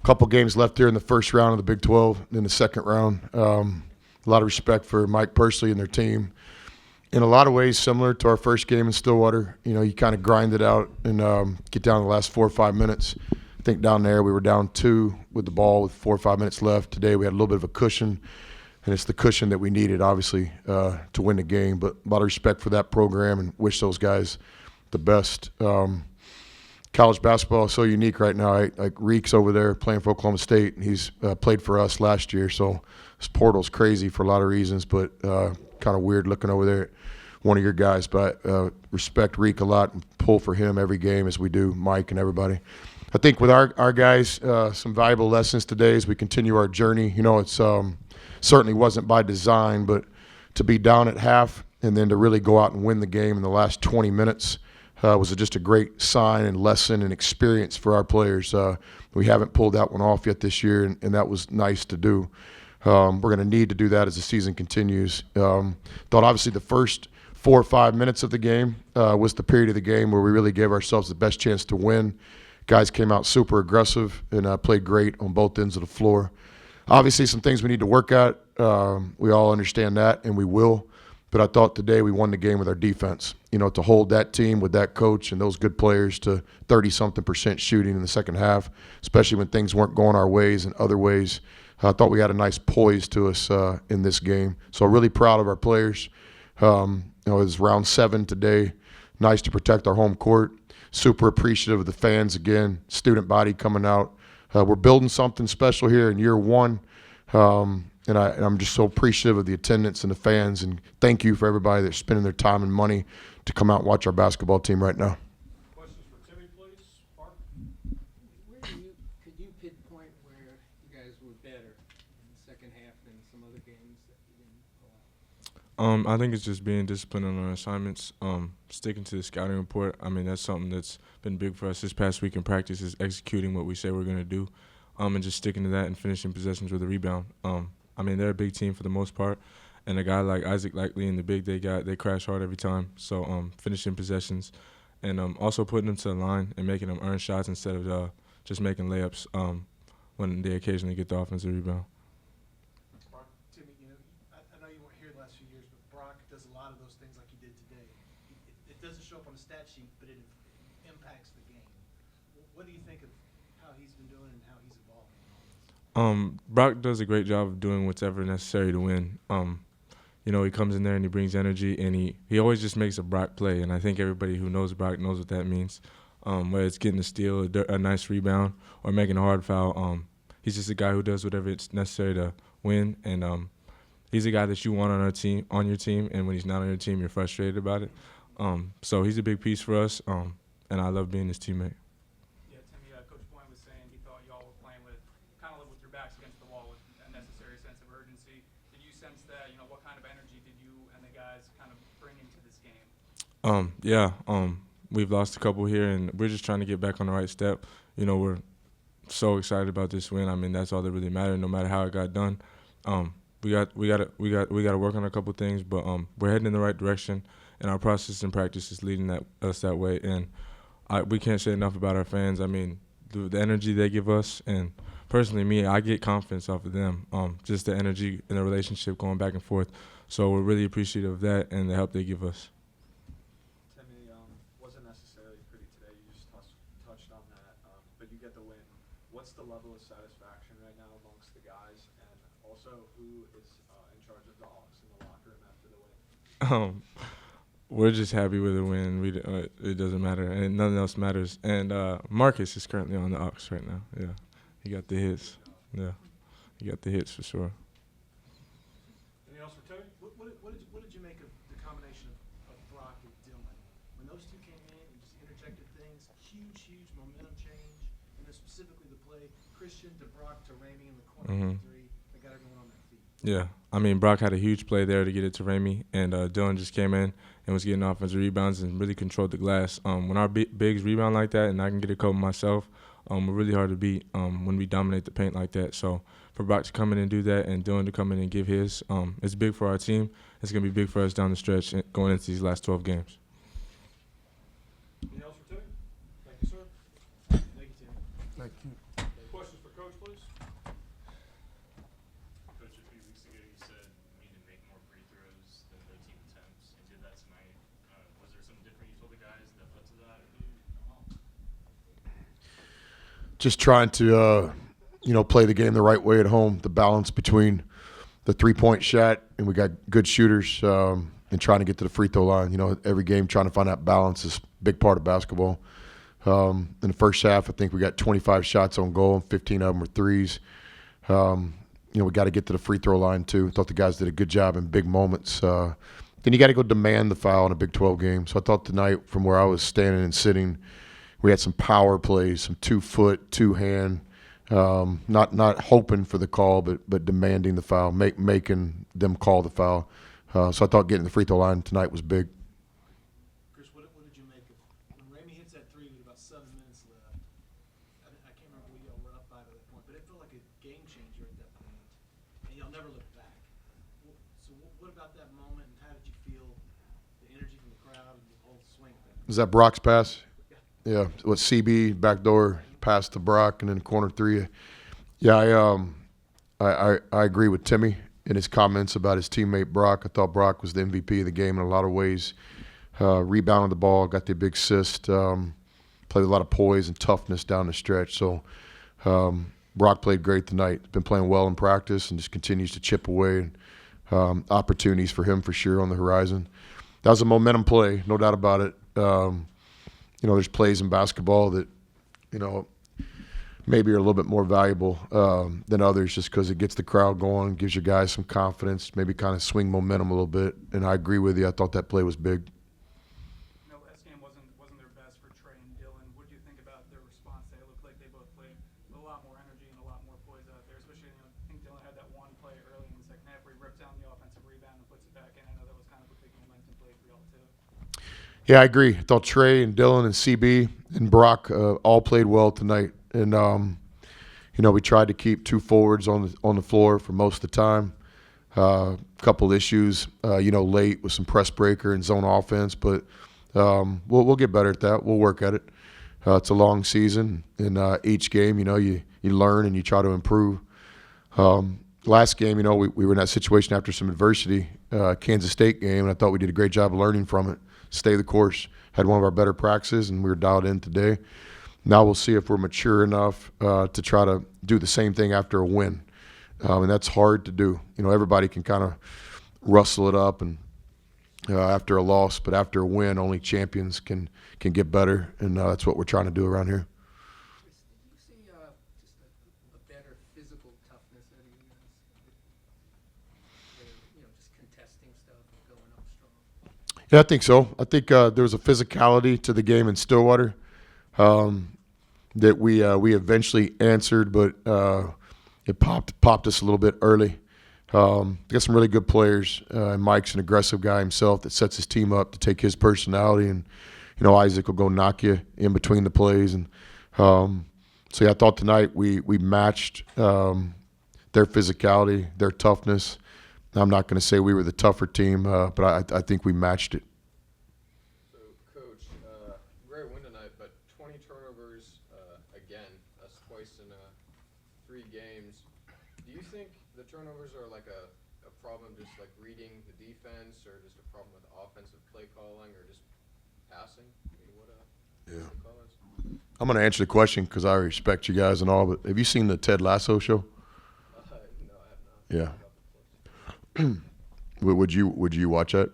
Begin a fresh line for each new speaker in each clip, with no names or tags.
couple games left here in the first round of the Big 12, in the second round. A lot of respect for Mike Persley and their team. In a lot of ways, similar to our first game in Stillwater. You kind of grind it out and get down to the last 4 or 5 minutes. I think down there we were down 2 with the ball with 4 or 5 minutes left. Today we had a little bit of a cushion, and it's the cushion that we needed, obviously, to win the game. But a lot of respect for that program and wish those guys the best. College basketball is so unique right now. Like Reek's over there playing for Oklahoma State, and he's played for us last year. So this portal's crazy for a lot of reasons, but kind of weird looking over there at one of your guys. But respect Reek a lot and pull for him every game as we do Mike and everybody. I think with our guys, some valuable lessons today as we continue our journey. It's certainly wasn't by design, but to be down at half and then to really go out and win the game in the last 20 minutes was just a great sign and lesson and experience for our players. We haven't pulled that one off yet this year, and that was nice to do. We're going to need to do that as the season continues. Thought obviously the first 4 or 5 minutes of the game was the period of the game where we really gave ourselves the best chance to win. Guys came out super aggressive and played great on both ends of the floor. Obviously some things we need to work at. We all understand that, and we will. But I thought today we won the game with our defense. To hold that team with that coach and those good players to 30-something% shooting in the second half, especially when things weren't going our ways and other ways. I thought we had a nice poise to us in this game. So really proud of our players. It was round 7 today. Nice to protect our home court. Super appreciative of the fans again, student body coming out. We're building something special here in year 1. And I'm just so appreciative of the attendance and the fans, and thank you for everybody that's spending their time and money to come out and watch our basketball team right now.
Questions for Timmy, please? Mark?
Could you pinpoint where you guys were better in the second half than some other games that you didn't pull out?
I think it's just being disciplined on our assignments, sticking to the scouting report. That's something that's been big for us this past week in practice, is executing what we say we're going to do, and just sticking to that and finishing possessions with a rebound. They're a big team for the most part, and a guy like Isaac Likely and the big they crash hard every time. So finishing possessions and also putting them to the line and making them earn shots instead of just making layups when they occasionally get the offensive rebound.
Timmy, I know you weren't here the last few years, but Brock does a lot of those things like he did today. It doesn't show up on the stat sheet, but it impacts the game. What do you think of how he's been doing and how he's evolving in all this?
Brock does a great job of doing whatever necessary to win. He comes in there and he brings energy, and he always just makes a Brock play. And I think everybody who knows Brock knows what that means. Whether it's getting a steal, a nice rebound, or making a hard foul, he's just a guy who does whatever it's necessary to win. And he's a guy that you want on your team, and when he's not on your team, you're frustrated about it. So he's a big piece for us, and I love being his teammate.
Yeah, Timmy, Coach Boyne was saying he thought y'all were playing with your backs against the wall with a necessary sense of urgency. Did you sense that? What kind of energy did you and the guys kind of bring into this game?
We've lost a couple here, and we're just trying to get back on the right step. We're so excited about this win. That's all that really matters, no matter how it got done. We got to work on a couple things, but we're heading in the right direction, and our process and practice is leading us that way. And we can't say enough about our fans. The energy they give us, and personally, me, I get confidence off of them. Just the energy and the relationship going back and forth. So we're really appreciative of that and the help they give us.
Timmy, wasn't necessarily pretty today. You just touched on that, but you get the win. What's the level of satisfaction right now amongst the guys, and also who is in charge of the aux in the locker room after the win?
We're just happy with the win. It doesn't matter, and nothing else matters. And Marcus is currently on the aux right now. Yeah, he got the hits. Yeah, he got the hits for sure.
Anything else for Timmy? What did you make of the combination of Brock and Dylan? When those two came in and just interjected things, huge momentum change, and then specifically the play, Christian to Brock to Ramey in the corner three, that got everyone on their feet.
Yeah, Brock had a huge play there to get it to Ramey, and Dylan just came in and was getting offensive rebounds and really controlled the glass. When our bigs rebound like that, and I can get a couple myself, we're really hard to beat when we dominate the paint like that. So for Brock to come in and do that, and Dylan to come in and give his, it's big for our team. It's going to be big for us down the stretch going into these last 12 games.
Anything else for Timmy? Thank you, sir. Thank you, Timmy.
Thank you.
Questions for Coach, please?
just trying to, play the game the right way at home, the balance between the three-point shot, and we got good shooters, and trying to get to the free throw line. Every game trying to find that balance is a big part of basketball. In the first half, I think we got 25 shots on goal, and 15 of them were threes. We got to get to the free throw line too. I thought the guys did a good job in big moments. Then you got to go demand the foul in a Big 12 game. So I thought tonight, from where I was standing and sitting, we had some power plays, some 2-foot, 2-hand, not hoping for the call, but demanding the foul, making them call the foul. So I thought getting the free throw line tonight was big.
Chris, what did you make of when Ramey hits that three with about 7 minutes left? I can't remember what y'all were up by at that point, but it felt like a game changer at that point, and y'all never looked back. So what about that moment, and how did you feel the energy from the crowd and the whole swing thing?
Was that Brock's pass? Yeah. What, CB backdoor pass to Brock and then corner three. Yeah, I agree with Timmy in his comments about his teammate Brock. I thought Brock was the MVP of the game in a lot of ways. Rebounded the ball, got the big assist, played with a lot of poise and toughness down the stretch. So Brock played great tonight. Been playing well in practice and just continues to chip away. Opportunities for him for sure on the horizon. That was a momentum play, no doubt about it. There's plays in basketball that, maybe are a little bit more valuable than others just because it gets the crowd going, gives your guys some confidence, maybe kind of swing momentum a little bit. And I agree with you. I thought that play was big.
Last game wasn't their best for Trey and Dylan. What do you think about their response? They looked like they both played with a lot more energy and a lot more poise out there. Especially, I think Dylan had that one play early in the second half where he rips down the offensive rebound and puts it back in. I know that was kind of a big momentum play for y'all too.
Yeah, I agree. I thought Trey and Dylan and CB and Brock all played well tonight. And, we tried to keep two forwards on the floor for most of the time. Couple issues, late with some press breaker and zone offense, but we'll get better at that. We'll work at it. It's a long season, and each game, you learn and you try to improve. Last game, we were in that situation after some adversity, Kansas State game, and I thought we did a great job of learning from it. Stay the course. Had one of our better practices, and we were dialed in today. Now we'll see if we're mature enough to try to do the same thing after a win. And that's hard to do. Everybody can kind of rustle it up and after a loss, but after a win, only champions can get better, and that's what we're trying to do around here.
Chris, did you see just a better physical toughness out of you guys? Just contesting stuff and going up strong.
Yeah, I think so. I think there was a physicality to the game in Stillwater that we eventually answered, but it popped us a little bit early. Got some really good players. And Mike's an aggressive guy himself that sets his team up to take his personality, and Isaac will go knock you in between the plays. And so yeah, I thought tonight we matched their physicality, their toughness. I'm not going to say we were the tougher team, but I think we matched it.
So, Coach, great win tonight, but 20 turnovers again. That's twice in 3 games. Do you think the turnovers are like a problem just like reading the defense, or just a problem with offensive play calling, or just passing? I mean, what
Yeah.
the call is?
I'm going to answer the question because I respect you guys and all, but have you seen the Ted Lasso show?
No, I have not.
Yeah. Would you watch that?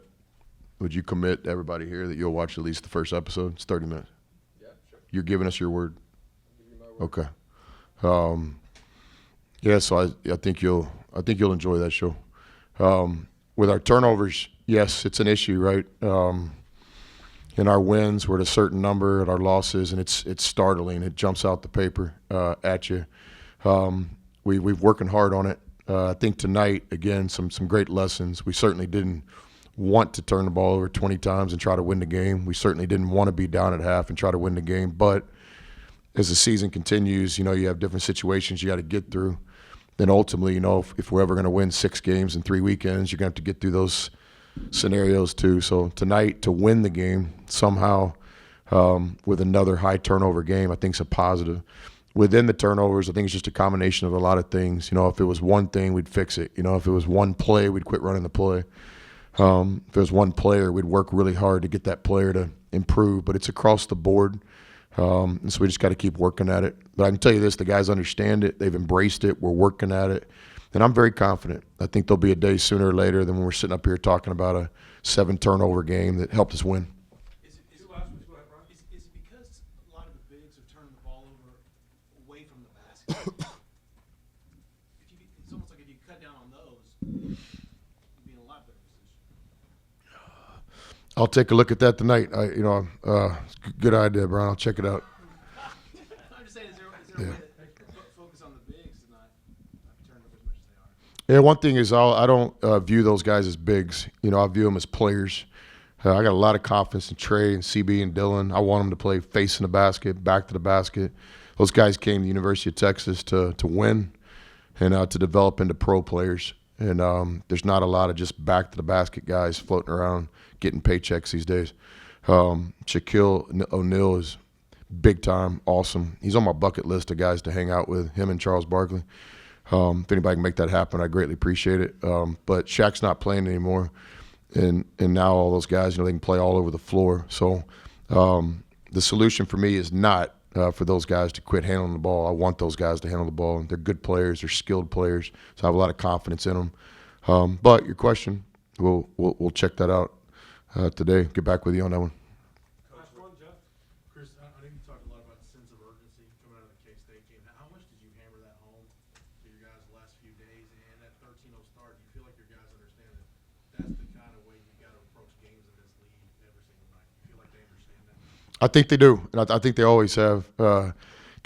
Would you commit to everybody here that you'll watch at least the first episode? It's 30 minutes.
Yeah, sure.
You're giving us your word.
I'll give you my word.
Okay. Yeah, so I think you'll enjoy that show. With our turnovers, yes, it's an issue, right? In our wins, we're at a certain number. At our losses, and it's startling. It jumps out the paper at you. We've working hard on it. I think tonight, again, some great lessons. We certainly didn't want to turn the ball over 20 times and try to win the game. We certainly didn't want to be down at half and try to win the game. But as the season continues, you have different situations you got to get through. Then ultimately, if we're ever going to win 6 games in 3 weekends, you're going to have to get through those scenarios too. So tonight, to win the game somehow with another high turnover game, I think is a positive. Within the turnovers, I think it's just a combination of a lot of things. If it was one thing, we'd fix it. If it was one play, we'd quit running the play. If it was one player, we'd work really hard to get that player to improve. But it's across the board. And so we just got to keep working at it. But I can tell you this, the guys understand it. They've embraced it. We're working at it. And I'm very confident. I think there'll be a day sooner or later than when we're sitting up here talking about a 7-turnover game that helped us win.
Is it because a lot of the bigs are turning the ball over away from the basket? It's almost like if you cut down on those, you'd be in a lot better position.
I'll take a look at that tonight. Good idea, Brian. I'll check it out.
I'm just saying, is there a way to focus on the bigs and not turn over as much as they are?
Yeah, one thing is I don't view those guys as bigs. I view them as players. I got a lot of confidence in Trey and CB and Dylan. I want them to play facing the basket, back to the basket. Those guys came to the University of Texas to win and to develop into pro players. And there's not a lot of just back to the basket guys floating around getting paychecks these days. Shaquille O'Neal is big time, awesome. He's on my bucket list of guys to hang out with, him and Charles Barkley. If anybody can make that happen, I greatly appreciate it. But Shaq's not playing anymore, and now all those guys, they can play all over the floor. So the solution for me is not for those guys to quit handling the ball. I want those guys to handle the ball. They're good players. They're skilled players. So I have a lot of confidence in them. But your question, we'll check that out today. Get back with you on that one.
Last one, Jeff. Chris, I think you talked a lot about the sense of urgency coming out of the K-State game. How much did you hammer that home to your guys the last few days? And that 13-0 start, do you feel like your guys understand that that's the kind of way you got to approach games in this league every single night? You feel like they understand that?
I think they do, and I think they always have.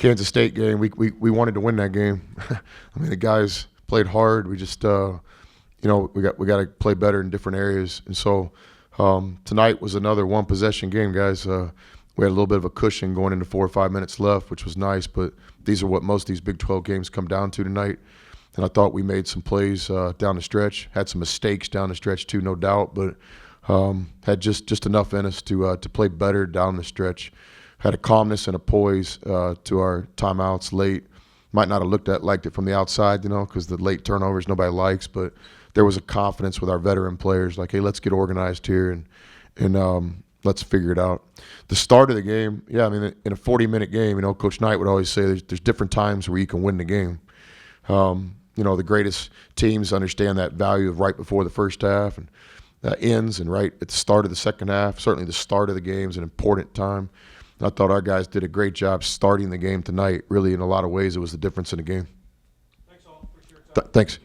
Kansas State game, we wanted to win that game. I mean, the guys played hard. We just, we got to play better in different areas, and so tonight was another one-possession game, guys. We had a little bit of a cushion going into 4 or 5 minutes left, which was nice. But these are what most of these Big 12 games come down to tonight. And I thought we made some plays down the stretch. Had some mistakes down the stretch too, no doubt. But had just enough in us to play better down the stretch. Had a calmness and a poise to our timeouts late. Might not have liked it from the outside, because the late turnovers nobody likes. But there was a confidence with our veteran players, like, hey, let's get organized here and let's figure it out. The start of the game, in a 40-minute game, Coach Knight would always say there's different times where you can win the game. The greatest teams understand that value of right before the first half and ends and right at the start of the second half. Certainly the start of the game is an important time. And I thought our guys did a great job starting the game tonight. Really, in a lot of ways, it was the difference in the game.
Thanks all. Appreciate your time.
Thanks.